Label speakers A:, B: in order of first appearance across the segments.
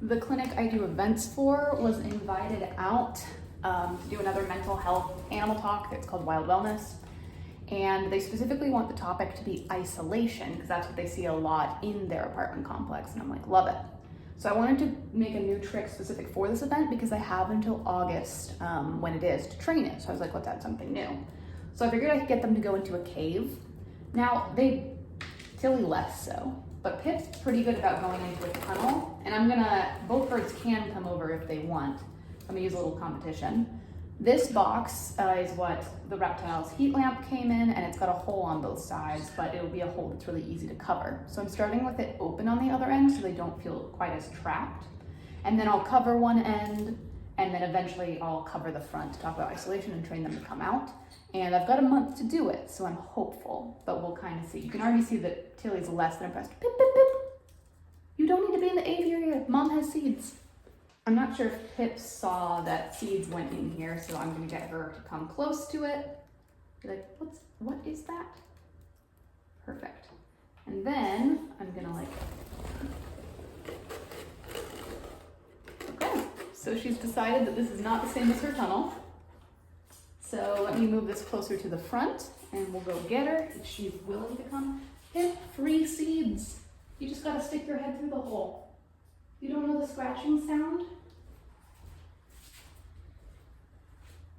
A: the clinic I do events for was invited out to do another mental health animal talk. It's called Wild Wellness. And they specifically want the topic to be isolation because that's what they see a lot in their apartment complex. And I'm like, love it. So I wanted to make a new trick specific for this event because I have until August when it is to train it. So I was like, let's add something new. So I figured I could get them to go into a cave. Now, Tilly less so, but Pip's pretty good about going into a tunnel. And both birds can come over if they want. I'm gonna use a little competition. This box is what the reptile's heat lamp came in, and it's got a hole on both sides, but it'll be a hole that's really easy to cover. So I'm starting with it open on the other end so they don't feel quite as trapped. And then I'll cover one end, and then eventually I'll cover the front to talk about isolation and train them to come out. And I've got a month to do it, so I'm hopeful, but we'll kind of see. You can already see that Tilly's less than impressed. Pip, pip, pip. You don't need to be in the aviary. Mom has seeds. I'm not sure if Pip saw that seeds went in here, so I'm gonna get her to come close to it. Be like, what is that? Perfect. And then I'm gonna okay. So she's decided that this is not the same as her tunnel. So let me move this closer to the front and we'll go get her if she's willing to come. Pip, free seeds. You just gotta stick your head through the hole. You don't know the scratching sound?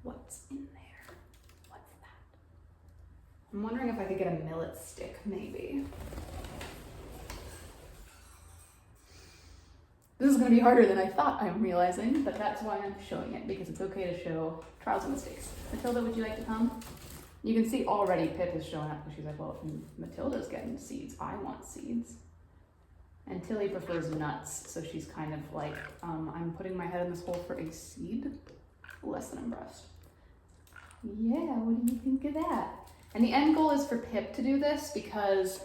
A: What's in there? What's that? I'm wondering if I could get a millet stick, maybe. This is gonna be harder than I thought, I'm realizing, but that's why I'm showing it, because it's okay to show trials and mistakes. Matilda, would you like to come? You can see already Pip is showing up, and she's like, well, if Matilda's getting seeds, I want seeds. And Tilly prefers nuts, so she's kind of like, I'm putting my head in this hole for a seed. Less than impressed. Yeah, what do you think of that? And the end goal is for Pip to do this because,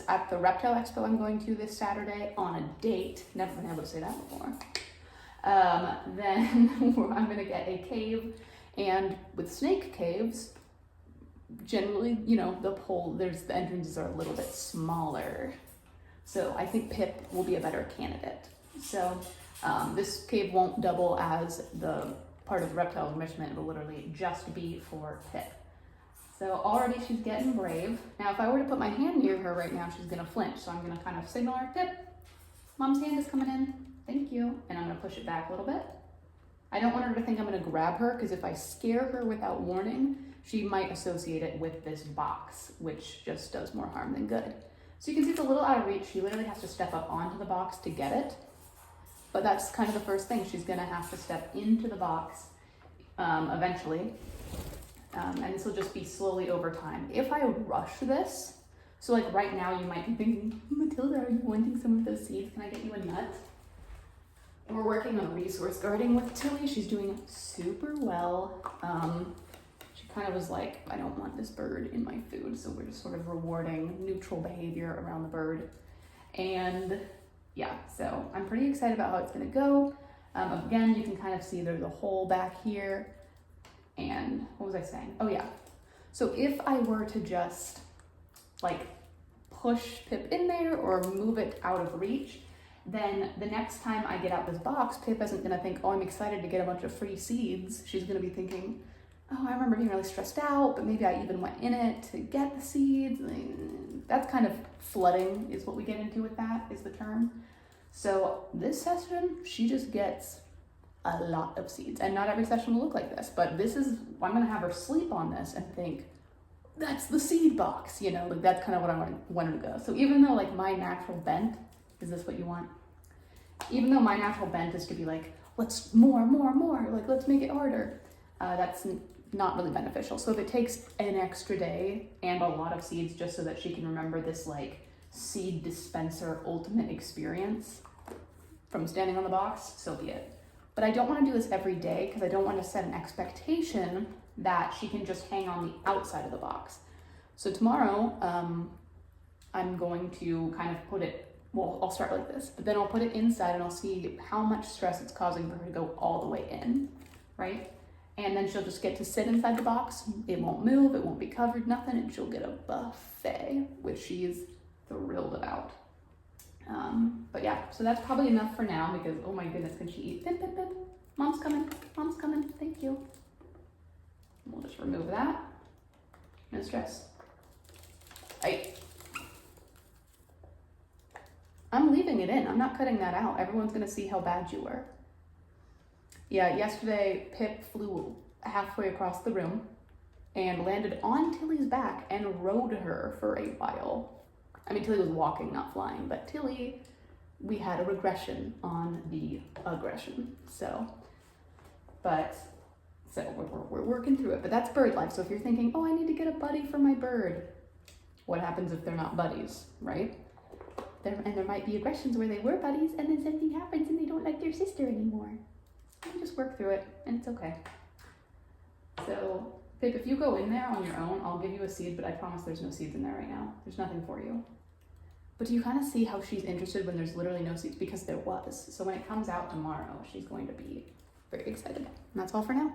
A: at the Reptile Expo I'm going to this Saturday on a date, never been able to say that before, then I'm gonna get a cave, and with snake caves, generally, you know, the entrances are a little bit smaller. So I think Pip will be a better candidate. So this cave won't double as the part of the reptile enrichment. It'll literally just be for Pip. So already she's getting brave. Now, if I were to put my hand near her right now, she's gonna flinch. So I'm gonna kind of signal her, Pip, Mom's hand is coming in. Thank you. And I'm gonna push it back a little bit. I don't want her to think I'm gonna grab her, because if I scare her without warning, she might associate it with this box, which just does more harm than good. So you can see it's a little out of reach. She literally has to step up onto the box to get it. But that's kind of the first thing. She's gonna have to step into the box eventually. And this will just be slowly over time. If I rush this, so like right now you might be thinking, Matilda, are you wanting some of those seeds? Can I get you a nut? And we're working on resource guarding with Tilly. She's doing super well. She kind of was like, I don't want this bird in my food. So we're just sort of rewarding neutral behavior around the bird. And yeah, so I'm pretty excited about how it's gonna go. Again, you can kind of see there's a hole back here. And what was I saying? Oh yeah. So if I were to just like push Pip in there or move it out of reach, then the next time I get out this box, Pip isn't gonna think, oh, I'm excited to get a bunch of free seeds. She's gonna be thinking, oh, I remember being really stressed out, but maybe I even went in it to get the seeds. That's kind of flooding is what we get into with that, is the term. So this session, she just gets a lot of seeds, and not every session will look like this, but I'm gonna have her sleep on this and think, that's the seed box, you know, like that's kind of what I want her to go. So even though like my natural bent, is this what you want? Even though my natural bent is to be like, let's more, like let's make it harder, that's not really beneficial. So if it takes an extra day and a lot of seeds just so that she can remember this like seed dispenser ultimate experience from standing on the box, so be it. But I don't want to do this every day because I don't want to set an expectation that she can just hang on the outside of the box. So tomorrow, I'm going to kind of put it, well, I'll start like this, but then I'll put it inside and I'll see how much stress it's causing for her to go all the way in, right? And then she'll just get to sit inside the box. It won't move, it won't be covered, nothing, and she'll get a buffet, which she's thrilled about. yeah, so that's probably enough for now because, oh my goodness, can she eat? Pip, pip, pip. Mom's coming. Mom's coming. Thank you. We'll just remove that. No stress. I'm leaving it in. I'm not cutting that out. Everyone's gonna see how bad you were. Yeah, yesterday Pip flew halfway across the room and landed on Tilly's back and rode her for a while. I mean, Tilly was walking, not flying, but Tilly, we had a regression on the aggression. So we're working through it, but that's bird life. So if you're thinking, oh, I need to get a buddy for my bird, what happens if they're not buddies, right? And there might be aggressions where they were buddies and then something happens and they don't like their sister anymore. So you just work through it and it's okay. So Pip, if you go in there on your own, I'll give you a seed, but I promise there's no seeds in there right now. There's nothing for you. But do you kind of see how she's interested when there's literally no seeds? Because there was. So when it comes out tomorrow, she's going to be very excited. And that's all for now.